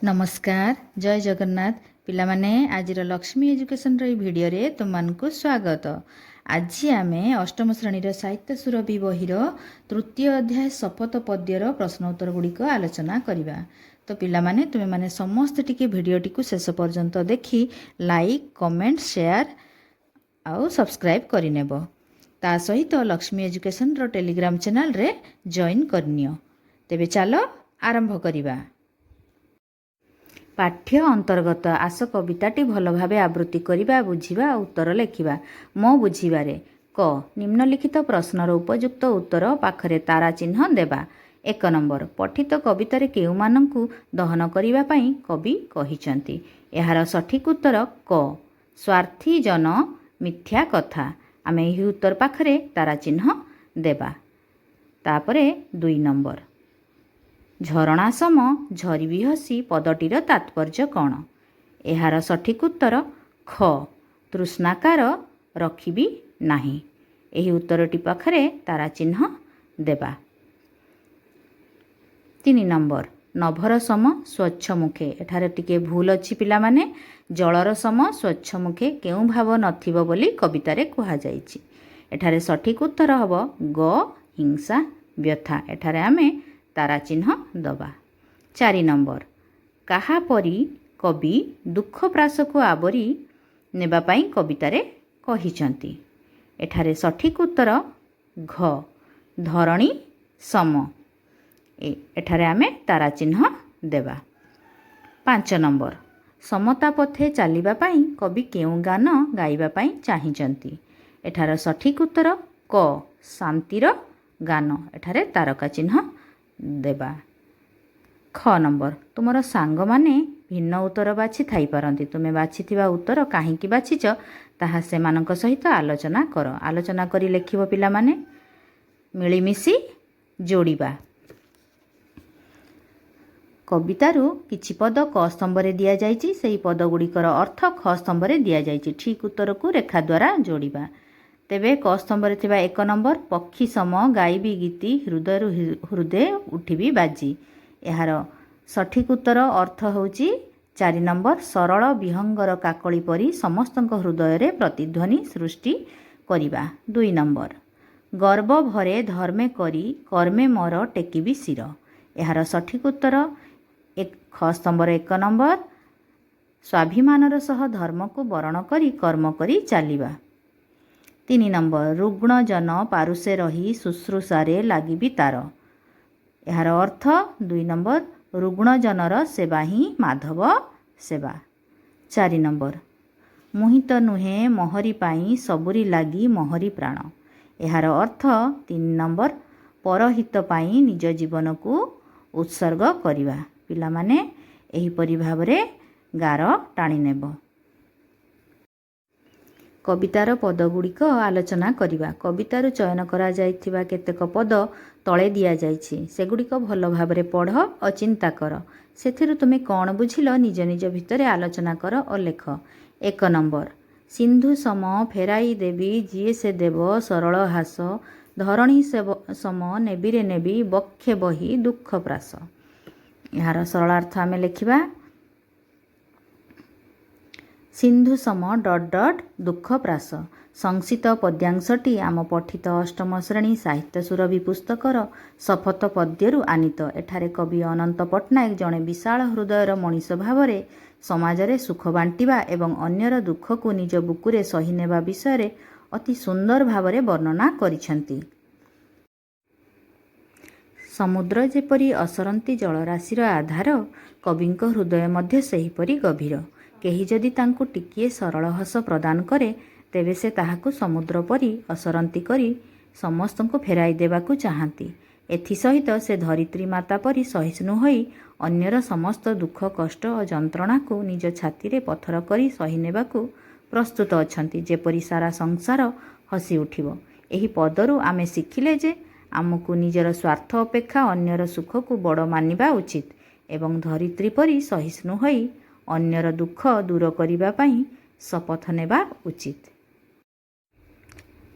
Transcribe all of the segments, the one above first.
नमस्कार जय Jagannath पिलामाने आजिर Lakshmi education video रे तुमको स्वागत। आज आम अष्टम श्रेणी साहित्य सुरभि बहिर तृतीय अध्याय शपथ पद्यर प्रश्नोत्तर गुड़िक आलोचना करवा। तो पिलामाने तुमे माने समस्त टिके भिडियोटी को शेष पर्यंत देखी लाइक कमेंट शेयर आउ सब्सक्राइब करनेब। ता सहित लक्ष्मी एजुकेशन टेलीग्राम चैनल रे जॉइन करनियो। तेबे चलो आरंभ करिबा। पाठ्य अंतर्गत आस कविताटी भल भाव आवृत्ति करवा बुझा उत्तर लेखिबा। मो बुझीबारे क निम्नलिखित प्रश्नर उपयुक्त उत्तर पाखरे तारा चिन्ह देबा। 1 नंबर पठित कवितारे केउमानंकु दहन करिबा पई कवि कहिचंती। एहार सठिक उत्तर क स्वार्थी जन मिथ्या कथा। आमे एही उत्तर पाखरे तारा चिन्ह देबा। तापरे 2 नंबर झरणा सम झरी भी हसी पदटीर तात्पर्य कौन। एहार सठिक उत्तर ख तृष्णाकार रखिबी नाही। एही उत्तरटी पाखरे तारा चिन्ह देबा। 3 नंबर नभर सम स्वच्छ मुखे। एठारे टिके भूल अच्छी पिला माने जलर सम स्वच्छ मुखे केउ भाव नथिबो बोली कवितारे कुहा जाइछि। एठारे सठिक उत्तर हबो ग हिंसा व्यथा। एठारे आमे तारा चिन्ह दबा। 4 नंबर काहा परी कवि दुख प्रास को आवरी नेबा पाई कवितारे कहिचंती। एठारे सठिक उत्तर घ धरणी सम। एठारे आमे तारा चिन्ह देबा। 5 नंबर समता पथे चलिबा पाई कवि केउ गान गाइबा पाई चाहिचंती। एठार सठिक उत्तर क शांतिर गान। एठारे तारका चिन्ह देबा। ख नंबर तुमर सांग माने भिन्न उत्तर बाछि थाई पारंती। तुमे बाछिथिबा उत्तर काहींकी बाछिच ताहा सेमानक सहित आलोचना कर। आलोचना करी लेखिबो पिला माने मिलिमिशि जोड़िबा। कवितारू किछि पद क स्तंभरे दिया जाइछि। सेही पद गुड़िकर अर्थ ख स्तंभरे दिया जाइछि। ठीक उत्तर को रेखा द्वारा जोड़िबा। तेबे क स्तंभरे थिबा 1 नंबर पक्षी सम गाइबी गीति हृदय हृदय उठिबी बाजी। एहार सठिक उत्तर अर्थ होउची 4 नंबर सरल विहंगर काकली परी समस्तक हृदय रे प्रतिध्वनि सृष्टि करिबा। 2 नंबर गर्व भरे धर्मे करी कर्मे मोर टेकिबी शिर। एहार सठिक उत्तर ख स्तंभर 1 नंबर स्वाभिमानर सह धर्म को बरण करी कर्म करी चालिबा। 3 नंबर रुग्ण जन पारुषे रही शुश्रूषारे लागिबी तार। एहार अर्थ 2 नंबर रुग्ण जनर सेवा ही माधव सेवा। 4 नंबर मुहित नुहे मोहरी पाई सबुरी लागी मोहरी प्राण। एहार अर्थ 3 नंबर परहित पाई निज जीवन को उत्सर्ग करिबा। पिला माने एही परि भाबरे गार टाणी नेब। कवितार पद गुड़िक आलोचना करिबा। कवितारू चयन करा जाइथिबा केतेक पद तले दिया जाइछि। सेगुड़िक भल भाबरे पढ़ और चिंता कर। सेथिरु तुमे कौन बुझिल निज निज भितरे आलोचना कर और लेख। 1 नंबर सिंधु सम फेराई देवी जिए से देव सरल हास धरणी सम नेबिरे नेबी बक्षे बही दुख प्रास। यार सरलार्थ आमे लेखिबा सिंधु सम डट डट दुख प्रास। संक्षिप्त पद्यांशटी आम पठित अष्टम श्रेणी साहित्य सुरभि पुस्तकर शपथ पद्यरू आनीत। एठारे कवि अनंत पट्टनायक जड़े विशाल हृदयर मनीष भाव समाज रे सुख बांटिबा एवं अन्यर दुख को निज बुकुरे सही नेबा विषय अति सुंदर भाव वर्णना करिसेंती। समुद्र जेपरी असरंती जलराशिर आधार कविंक हृदय मध्य सेहीपरि गभीर। केही जदि तांकु टिकिए सरल हस प्रदान करे तेबे से ताहाकु समुद्र परी असरंती करी समस्तंको फेराई देबाकु चाहंती। एथि सहित से धरित्री माता परी सहिष्णु होई अन्यर समस्त दुख कष्ट और जंत्रणा को निज छाती रे पत्थर करी सही नेबाकु प्रस्तुत अछंती। जेपरी सारा संसार हसी उठिबो। एही पदरू आमे शिखिले जे आमको निजर स्वार्थ अपेक्षा अन्यर सुख को बड़ मानिबा उचित एवं धरित्री परी सहिष्णु होई अन्यर दुख दूर करिबा पई शपथ नेबा उचित।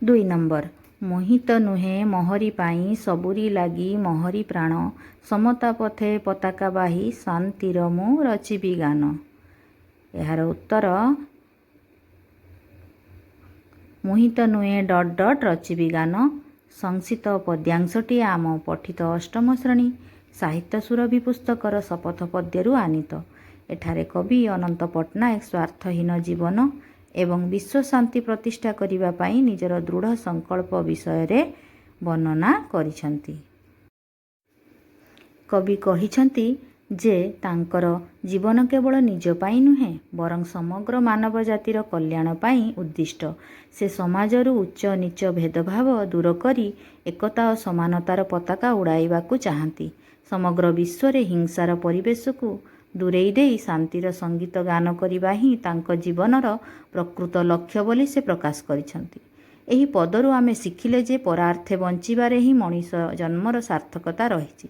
2 नंबर ମୋହିତ ନୁହେଁ ମହରି ପାଇଁ ସବୁରି ଲାଗି ମହରି ପ୍ରାଣ, ସମତା ପଥେ ପତାକା ବାହି ଶାନ୍ତିର ମୁଁ ରଚିବି ଗାନ। ଏହାର ଉତ୍ତର ମୋହିତ ନୁହେଁ ଡଟ୍ ଡଟ୍ ରଚିବି ଗାନ ସଂକ୍ଷିପ୍ତ ପଦ୍ୟାଂଶଟି ଆମ ପଠିତ ଅଷ୍ଟମ ଶ୍ରେଣୀ ସାହିତ୍ୟ ସୁରଭି ପୁସ୍ତକର ଶପଥ ପଦ୍ୟରୁ ଆନିତ। ଏଠାରେ କବି ଅନନ୍ତ ପଟ୍ଟନାୟକ ସ୍ୱାର୍ଥହୀନ ଜୀବନ ଏବଂ ବିଶ୍ୱ ଶାନ୍ତି ପ୍ରତିଷ୍ଠା କରିବା ପାଇଁ ନିଜର ଦୃଢ଼ ସଂକଳ୍ପ ବିଷୟରେ ବର୍ଣ୍ଣନା କରିଛନ୍ତି। କବି କହିଛନ୍ତି ଯେ ତାଙ୍କର ଜୀବନ କେବଳ ନିଜ ପାଇଁ ନୁହେଁ ବରଂ ସମଗ୍ର ମାନବ ଜାତିର କଲ୍ୟାଣ ପାଇଁ ଉଦ୍ଦିଷ୍ଟ। ସେ ସମାଜରୁ ଉଚ୍ଚ ନୀଚ ଭେଦଭାବ ଦୂର କରି ଏକତା ଓ ସମାନତାର ପତାକା ଉଡ଼ାଇବାକୁ ଚାହାନ୍ତି। ସମଗ୍ର ବିଶ୍ୱରେ ହିଂସାର ପରିବେଶକୁ ଦୂରେଇ ଦେଇ ଶାନ୍ତିର ସଙ୍ଗୀତ ଗାନ କରିବା ହିଁ ତାଙ୍କ ଜୀବନର ପ୍ରକୃତ ଲକ୍ଷ୍ୟ ବୋଲି ସେ ପ୍ରକାଶ କରିଛନ୍ତି। ଏହି ପଦରୁ ଆମେ ଶିଖିଲେ ଯେ ପରାର୍ଥେ ବଞ୍ଚିବାରେ ହିଁ ମଣିଷ ଜନ୍ମର ସାର୍ଥକତା ରହିଛି।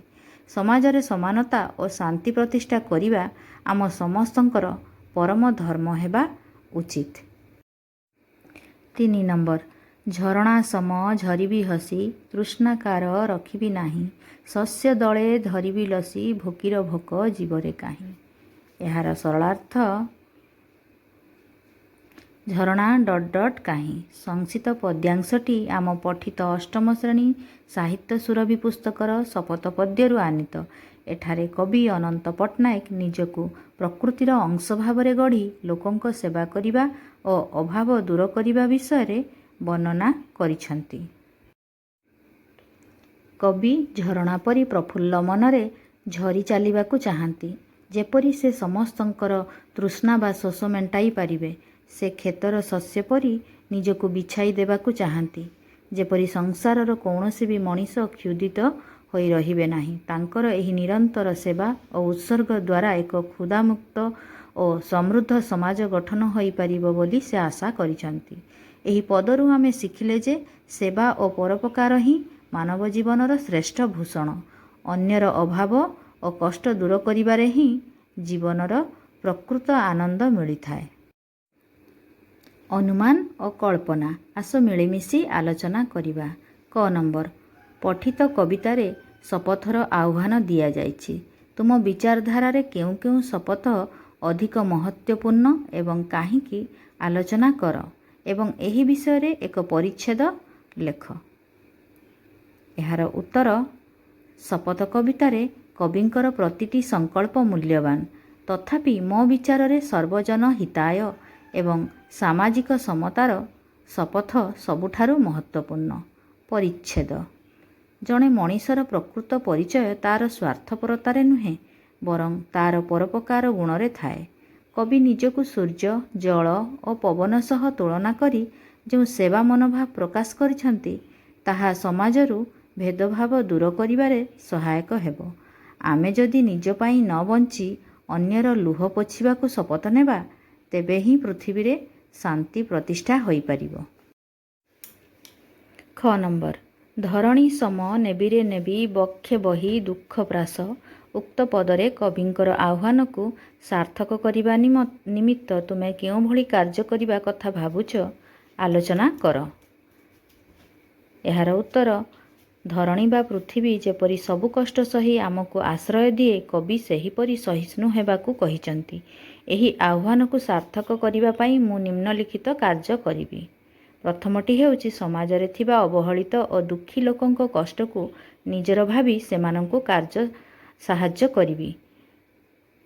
ସମାଜରେ ସମାନତା ଓ ଶାନ୍ତି ପ୍ରତିଷ୍ଠା କରିବା ଆମ ସମସ୍ତଙ୍କର ପରମ ଧର୍ମ ହେବା ଉଚିତ। 3 ନମ୍ବର ଝରଣା ସମ ଝରିବି ହସି ତୃଷ୍ଣାକାର ରଖିବି ନାହିଁ, ଶସ୍ୟ ଦଳେ ଧରିବି ଲସି ଭୋକିର ଭୋକ ଜୀବରେ କାହିଁ। ଏହାର ସରଳାର୍ଥ ଝରଣା ଡଟ୍ ଡଟ୍ କାହିଁ। ସଂକ୍ଷିପ୍ତ ପଦ୍ୟାଂଶଟି ଆମ ପଠିତ ଅଷ୍ଟମ ଶ୍ରେଣୀ ସାହିତ୍ୟ ସୁରଭି ପୁସ୍ତକର ଶପଥ ପଦ୍ୟରୁ ଆନିତ। ଏଠାରେ କବି ଅନନ୍ତ ପଟ୍ଟନାୟକ ନିଜକୁ ପ୍ରକୃତିର ଅଂଶ ଭାବରେ ଗଢ଼ି ଲୋକଙ୍କ ସେବା କରିବା ଓ ଅଭାବ ଦୂର କରିବା ବିଷୟରେ ବର୍ଣ୍ଣନା କରିଛନ୍ତି। କବି ଝରଣା ପରି ପ୍ରଫୁଲ୍ଲ ମନରେ ଝରି ଚାଲିବାକୁ ଚାହାନ୍ତି, ଯେପରି ସେ ସମସ୍ତଙ୍କର ତୃଷ୍ଣା ବା ଶୋଷ ମେଣ୍ଟାଇ ପାରିବେ। ସେ କ୍ଷେତର ଶସ୍ୟ ପରି ନିଜକୁ ବିଛାଇ ଦେବାକୁ ଚାହାନ୍ତି, ଯେପରି ସଂସାରର କୌଣସି ବି ମଣିଷ କ୍ଷୁଧିତ ହୋଇ ରହିବେ ନାହିଁ। ତାଙ୍କର ଏହି ନିରନ୍ତର ସେବା ଓ ଉତ୍ସର୍ଗ ଦ୍ୱାରା ଏକ କ୍ଷୁଧାମୁକ୍ତ ଓ ସମୃଦ୍ଧ ସମାଜ ଗଠନ ହୋଇପାରିବ ବୋଲି ସେ ଆଶା କରିଛନ୍ତି। ଏହି ପଦରୁ ଆମେ ଶିଖିଲେ ଯେ ସେବା ଓ ପରୋପକାର ହିଁ ମାନବ ଜୀବନର ଶ୍ରେଷ୍ଠ ଭୂଷଣ। ଅନ୍ୟର ଅଭାବ ଓ କଷ୍ଟ ଦୂର କରିବାରେ ହିଁ ଜୀବନର ପ୍ରକୃତ ଆନନ୍ଦ ମିଳିଥାଏ। ଅନୁମାନ ଓ କଳ୍ପନା ଆସ ମିଳିମିଶି ଆଲୋଚନା କରିବା। କ ନମ୍ବର ପଠିତ କବିତାରେ ଶପଥର ଆହ୍ୱାନ ଦିଆଯାଇଛି। ତୁମ ବିଚାରଧାରାରେ କେଉଁ କେଉଁ ଶପଥ ଅଧିକ ମହତ୍ତ୍ୱପୂର୍ଣ୍ଣ ଏବଂ କାହିଁକି ଆଲୋଚନା କର ଏବଂ ଏହି ବିଷୟରେ ଏକ ପରିଚ୍ଛେଦ ଲେଖ। ଏହାର ଉତ୍ତର ଶପଥ କବିତାରେ କବିଙ୍କର ପ୍ରତିଟି ସଂକଳ୍ପ ମୂଲ୍ୟବାନ, ତଥାପି ମୋ ବିଚାରରେ ସର୍ବଜନ ହିତାୟ ଏବଂ ସାମାଜିକ ସମତାର ଶପଥ ସବୁଠାରୁ ମହତ୍ତ୍ୱପୂର୍ଣ୍ଣ। ପରିଚ୍ଛେଦ ଜଣେ ମଣିଷର ପ୍ରକୃତ ପରିଚୟ ତା'ର ସ୍ୱାର୍ଥପରତାରେ ନୁହେଁ ବରଂ ତା'ର ପରୋପକାର ଗୁଣରେ ଥାଏ। କବି ନିଜକୁ ସୂର୍ଯ୍ୟ, ଜଳ ଓ ପବନ ସହ ତୁଳନା କରି ଯେଉଁ ସେବା ମନୋଭାବ ପ୍ରକାଶ କରିଛନ୍ତି ତାହା ସମାଜରୁ ଭେଦଭାବ ଦୂର କରିବାରେ ସହାୟକ ହେବ। ଆମେ ଯଦି ନିଜ ପାଇଁ ନ ବଞ୍ଚି ଅନ୍ୟର ଲୁହ ପୋଛିବାକୁ ଶପଥ ନେବା, ତେବେ ହିଁ ପୃଥିବୀରେ ଶାନ୍ତି ପ୍ରତିଷ୍ଠା ହୋଇପାରିବ। ଖ ନମ୍ବର ଧରଣୀ ସମ ନେବିରେ ନେବି ବକ୍ଷେ ବହି ଦୁଃଖ ପ୍ରାସ। ଉକ୍ତ ପଦରେ କବିଙ୍କର ଆହ୍ୱାନକୁ ସାର୍ଥକ କରିବା ନିମିତ୍ତ ତୁମେ କେଉଁଭଳି କାର୍ଯ୍ୟ କରିବା କଥା ଭାବୁଛ ଆଲୋଚନା କର। ଏହାର ଉତ୍ତର ଧରଣୀ ବା ପୃଥିବୀ ଯେପରି ସବୁ କଷ୍ଟ ସହି ଆମକୁ ଆଶ୍ରୟ ଦିଏ, କବି ସେହିପରି ସହିଷ୍ଣୁ ହେବାକୁ କହିଛନ୍ତି। ଏହି ଆହ୍ୱାନକୁ ସାର୍ଥକ କରିବା ପାଇଁ ମୁଁ ନିମ୍ନଲିଖିତ କାର୍ଯ୍ୟ କରିବି। ପ୍ରଥମଟି ହେଉଛି ସମାଜରେ ଥିବା ଅବହେଳିତ ଓ ଦୁଃଖୀ ଲୋକଙ୍କ କଷ୍ଟକୁ ନିଜର ଭାବି ସେମାନଙ୍କୁ ସାହାଯ୍ୟ କରିବି।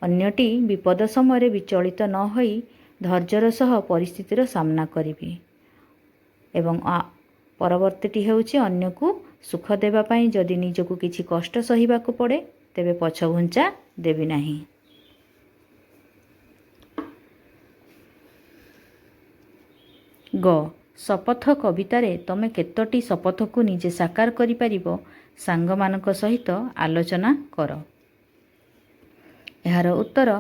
ଅନ୍ୟଟି ବିପଦ ସମୟରେ ବିଚଳିତ ନ ହୋଇ ଧୈର୍ଯ୍ୟର ସହ ପରିସ୍ଥିତିର ସାମ୍ନା କରିବି। ଏବଂ ପରବର୍ତ୍ତୀଟି ହେଉଛି ଅନ୍ୟକୁ ସୁଖ ଦେବା ପାଇଁ ଯଦି ନିଜକୁ କିଛି କଷ୍ଟ ସହିବାକୁ ପଡ଼େ ତେବେ ପଛଘୁଞ୍ଚା ଦେବି ନାହିଁ। ଗ ଶପଥ କବିତାରେ ତମେ କେତୋଟି ଶପଥକୁ ନିଜେ ସାକାର କରିପାରିବ ସାଙ୍ଗମାନଙ୍କ ସହିତ ଆଲୋଚନା କର। ଏହାର ଉତ୍ତର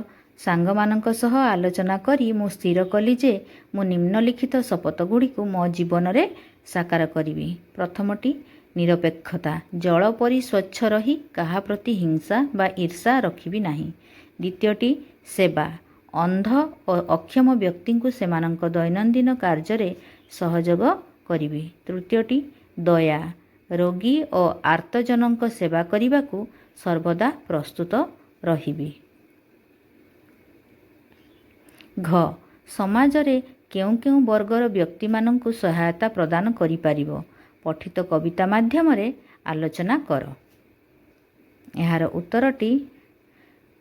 ସାଙ୍ଗମାନଙ୍କ ସହ ଆଲୋଚନା କରି ମୁଁ ସ୍ଥିର କଲି ଯେ ମୁଁ ନିମ୍ନଲିଖିତ ଶପଥଗୁଡ଼ିକୁ ମୋ ଜୀବନରେ ସାକାର କରିବି। ପ୍ରଥମଟି ନିରପେକ୍ଷତା, ଜଳ ପରି ସ୍ୱଚ୍ଛ ରହି କାହା ପ୍ରତି ହିଂସା ବା ଈର୍ଷା ରଖିବି ନାହିଁ। ଦ୍ୱିତୀୟଟି ସେବା, ଅନ୍ଧ ଓ ଅକ୍ଷମ ବ୍ୟକ୍ତିଙ୍କୁ ସେମାନଙ୍କ ଦୈନନ୍ଦିନ କାର୍ଯ୍ୟରେ ସହଯୋଗ କରିବି। ତୃତୀୟଟି ଦୟା, ରୋଗୀ ଓ ଆର୍ତ୍ତଜନଙ୍କ ସେବା କରିବାକୁ ସର୍ବଦା ପ୍ରସ୍ତୁତ ରହିବି। ଘ. ସମାଜରେ କେଉଁ କେଉଁ ବର୍ଗର ବ୍ୟକ୍ତିମାନଙ୍କୁ ସହାୟତା ପ୍ରଦାନ କରିପାରିବ? ପଠିତ କବିତା ମାଧ୍ୟମରେ ଆଲୋଚନା କର। ଏହାର ଉତ୍ତରଟି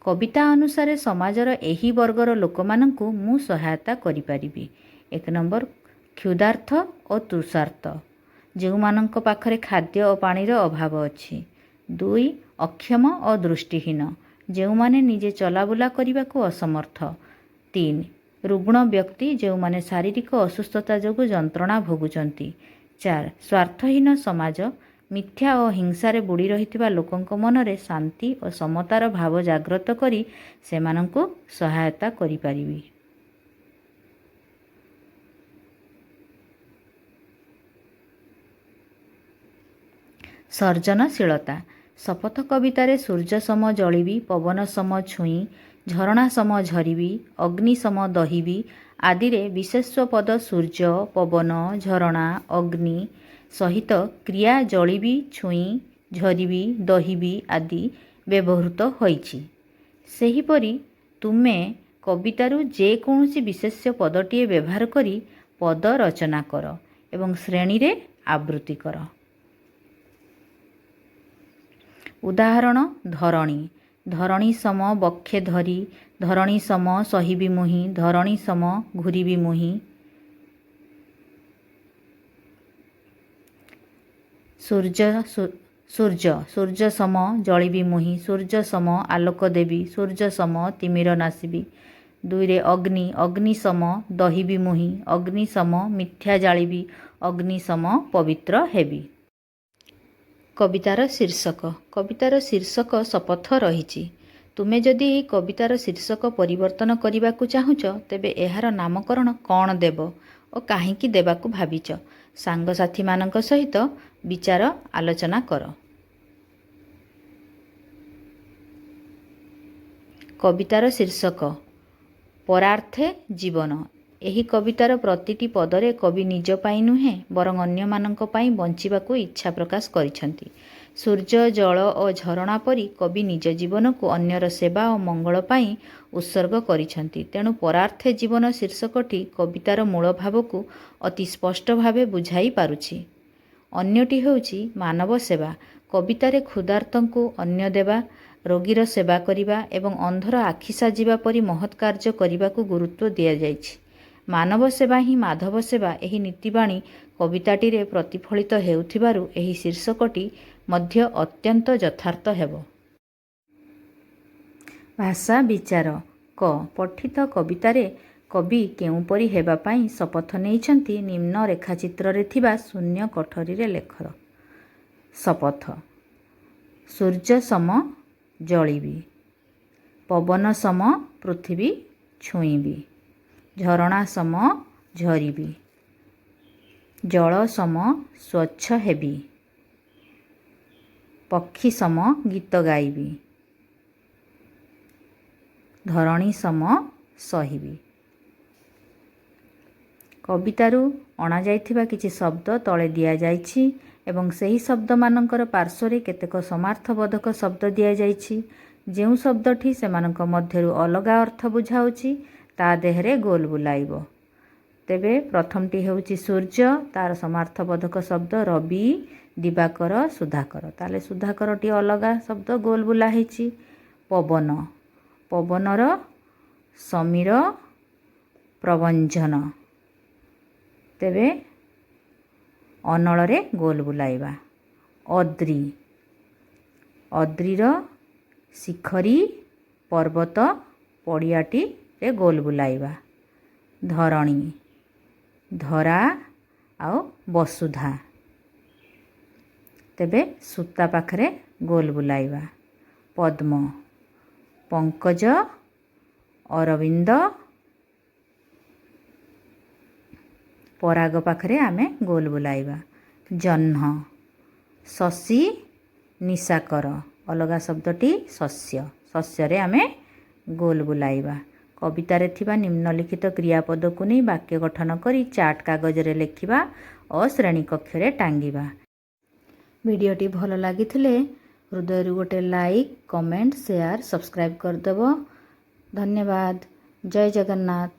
କବିତା ଅନୁସାରେ ସମାଜର ଏହି ବର୍ଗର ଲୋକମାନଙ୍କୁ ମୁଁ ସହାୟତା କରିପାରିବି। 1 ନମ୍ବର କ୍ଷୁଧାର୍ଥ ଓ ତୃଷାର୍ତ, ଯେଉଁମାନଙ୍କ ପାଖରେ ଖାଦ୍ୟ ଓ ପାଣିର ଅଭାବ ଅଛି। 2 ଅକ୍ଷମ ଓ ଦୃଷ୍ଟିହୀନ, ଯେଉଁମାନେ ନିଜେ ଚଲାବୁଲା କରିବାକୁ ଅସମର୍ଥ। 3 ରୁଗ୍ଣ ବ୍ୟକ୍ତି, ଯେଉଁମାନେ ଶାରୀରିକ ଅସୁସ୍ଥତା ଯୋଗୁଁ ଯନ୍ତ୍ରଣା ଭୋଗୁଛନ୍ତି। 4 ସ୍ୱାର୍ଥହୀନ ସମାଜ, ମିଥ୍ୟା ଓ ହିଂସାରେ ବୁଡ଼ି ରହିଥିବା ଲୋକଙ୍କ ମନରେ ଶାନ୍ତି ଓ ସମତାର ଭାବ ଜାଗ୍ରତ କରି ସେମାନଙ୍କୁ ସହାୟତା କରିପାରିବି। ସର୍ଜନଶୀଳତା। ଶପଥ କବିତାରେ ସୂର୍ଯ୍ୟ ସମ ଜଳିବି, ପବନ ସମ ଛୁଇଁ, ଝରଣା ସମ ଝରିବି, ଅଗ୍ନି ସମ ଦହିବି ଆଦିରେ ବିଶେଷ୍ୟ ପଦ ସୂର୍ଯ୍ୟ, ପବନ, ଝରଣା, ଅଗ୍ନି ସହିତ କ୍ରିୟା ଜଳିବି, ଛୁଇଁ, ଝରିବି, ଦହିବି ଆଦି ବ୍ୟବହୃତ ହୋଇଛି। ସେହିପରି ତୁମେ କବିତାରୁ ଯେକୌଣସି ବିଶେଷ୍ୟ ପଦଟିଏ ବ୍ୟବହାର କରି ପଦ ରଚନା କର ଏବଂ ଶ୍ରେଣୀରେ ଆବୃତ୍ତି କର। ଉଦାହରଣ ଧରଣୀ। ଧରଣୀ ସମ ବକ୍ଷେ ଧରି, ଧରଣୀ ସମ ସହିବି ମୁହିଁ, ଧରଣୀ ସମ ଘୂରିବି ମୁହିଁ। ସୂର୍ଯ୍ୟ ସମ ଜଳିବି ମୁହିଁ, ସୂର୍ଯ୍ୟ ସମ ଆଲୋକ ଦେବି, ସୂର୍ଯ୍ୟ ସମ ତିମିର ନାଶିବି। 2 ଅଗ୍ନି। ଅଗ୍ନି ସମ ଦହିବି ମୁହିଁ, ଅଗ୍ନି ସମ ମିଥ୍ୟା ଜାଳିବି, ଅଗ୍ନି ସମ ପବିତ୍ର ହେବି। କବିତାର ଶୀର୍ଷକ। କବିତାର ଶୀର୍ଷକ ଶପଥ ରହିଛି। ତୁମେ ଯଦି ଏହି କବିତାର ଶୀର୍ଷକ ପରିବର୍ତ୍ତନ କରିବାକୁ ଚାହୁଁଛ, ତେବେ ଏହାର ନାମକରଣ କ'ଣ ଦେବ ଓ କାହିଁକି ଦେବାକୁ ଭାବିଛ? ସାଙ୍ଗସାଥୀମାନଙ୍କ ସହିତ ବିଚାର ଆଲୋଚନା କର। କବିତାର ଶୀର୍ଷକ ପରାର୍ଥେ ଜୀବନ। ଏହି କବିତାର ପ୍ରତିଟି ପଦରେ କବି ନିଜ ପାଇଁ ନୁହେଁ ବରଂ ଅନ୍ୟମାନଙ୍କ ପାଇଁ ବଞ୍ଚିବାକୁ ଇଚ୍ଛା ପ୍ରକାଶ କରିଛନ୍ତି। ସୂର୍ଯ୍ୟ, ଜଳ ଓ ଝରଣା ପରି କବି ନିଜ ଜୀବନକୁ ଅନ୍ୟର ସେବା ଓ ମଙ୍ଗଳ ପାଇଁ ଉତ୍ସର୍ଗ କରିଛନ୍ତି। ତେଣୁ ପରାର୍ଥେ ଜୀବନ ଶୀର୍ଷକଟି କବିତାର ମୂଳ ଭାବକୁ ଅତି ସ୍ପଷ୍ଟ ଭାବେ ବୁଝାଇ ପାରୁଛି। ଅନ୍ୟଟି ହେଉଛି ମାନବ ସେବା। କବିତାରେ କ୍ଷୁଧାର୍ତଙ୍କୁ ଅନ୍ନ ଦେବା, ରୋଗୀର ସେବା କରିବା ଏବଂ ଅନ୍ଧର ଆଖି ସାଜିବା ପରି ମହତ୍ କାର୍ଯ୍ୟ କରିବାକୁ ଗୁରୁତ୍ୱ ଦିଆଯାଇଛି। ମାନବ ସେବା ହିଁ ମାଧବ ସେବା ଏହି ନୀତିବାଣୀ କବିତାଟିରେ ପ୍ରତିଫଳିତ ହେଉଥିବାରୁ ଏହି ଶୀର୍ଷକଟି ମଧ୍ୟ ଅତ୍ୟନ୍ତ ଯଥାର୍ଥ ହେବ। ଭାଷା ବିଚାର। କ. ପଠିତ କବିତାରେ କବି କେଉଁପରି ହେବା ପାଇଁ ଶପଥ ନେଇଛନ୍ତି ନିମ୍ନ ରେଖାଚିତ୍ରରେ ଥିବା ଶୂନ୍ୟ କୋଠରୀରେ ଲେଖ। ଶପଥ: ସୂର୍ଯ୍ୟ ସମ ଜଳିବି, ପବନ ସମ ପୃଥିବୀ ଛୁଇଁବି, ଝରଣା ସମ ଝରିବି, ଜଳ ସମ ସ୍ୱଚ୍ଛ ହେବି, ପକ୍ଷୀ ସମ ଗୀତ ଗାଇବି, ଧରଣୀ ସମ ସହିବି। କବିତାରୁ ଅଣାଯାଇଥିବା କିଛି ଶବ୍ଦ ତଳେ ଦିଆଯାଇଛି ଏବଂ ସେହି ଶବ୍ଦମାନଙ୍କର ପାର୍ଶ୍ୱରେ କେତେକ ସମାର୍ଥବୋଧକ ଶବ୍ଦ ଦିଆଯାଇଛି। ଯେଉଁ ଶବ୍ଦଟି ସେମାନଙ୍କ ମଧ୍ୟରୁ ଅଲଗା ଅର୍ଥ ବୁଝାଉଛି ତା ଦେହରେ ଗୋଲ ବୁଲାଇବ। ତେବେ ପ୍ରଥମଟି ହେଉଛି ସୂର୍ଯ୍ୟ, ତାର ସମାର୍ଥବୋଧକ ଶବ୍ଦ ରବି, ଦିବାକର, ସୁଧାକର। ତାହେଲେ ସୁଧାକରଟି ଅଲଗା ଶବ୍ଦ ଗୋଲ ବୁଲା ହେଇଛି। ପବନ, ପବନର ସମୀର ପ୍ରଭଞ୍ଜନ। ତେବେ ଅନଳରେ ଗୋଲ ବୁଲାଇବା। ଅଦ୍ରି, ଅଦ୍ରିର ଶିଖରୀ ପର୍ବତ ପଡ଼ିଆଟିରେ ଗୋଲ ବୁଲାଇବା। ଧରଣୀ, ଧରା ଆଉ ବସୁଧା। ତେବେ ସୂତା ପାଖରେ ଗୋଲ ବୁଲାଇବା। ପଦ୍ମ, ପଙ୍କଜ, ଅରବିନ୍ଦ, ପରାଗ ପାଖରେ ଆମେ ଗୋଲ ବୁଲାଇବା। ଜହ୍ନ, ଶଶୀ, ନିଶାକର। ଅଲଗା ଶବ୍ଦଟି ଶସ୍ୟ, ଶସ୍ୟରେ ଆମେ ଗୋଲ ବୁଲାଇବା। କବିତାରେ ଥିବା ନିମ୍ନଲିଖିତ କ୍ରିୟାପଦକୁ ନେଇ ବାକ୍ୟ ଗଠନ କରି ଚାର୍ଟ କାଗଜରେ ଲେଖିବା ଓ ଶ୍ରେଣୀ କକ୍ଷରେ ଟାଙ୍ଗିବା। ଭିଡ଼ିଓଟି ଭଲ ଲାଗିଥିଲେ ହୃଦୟରୁ ଗୋଟେ ଲାଇକ୍, କମେଣ୍ଟ, ସେୟାର, ସବସ୍କ୍ରାଇବ୍ କରିଦେବ। ଧନ୍ୟବାଦ। ଜୟ ଜଗନ୍ନାଥ।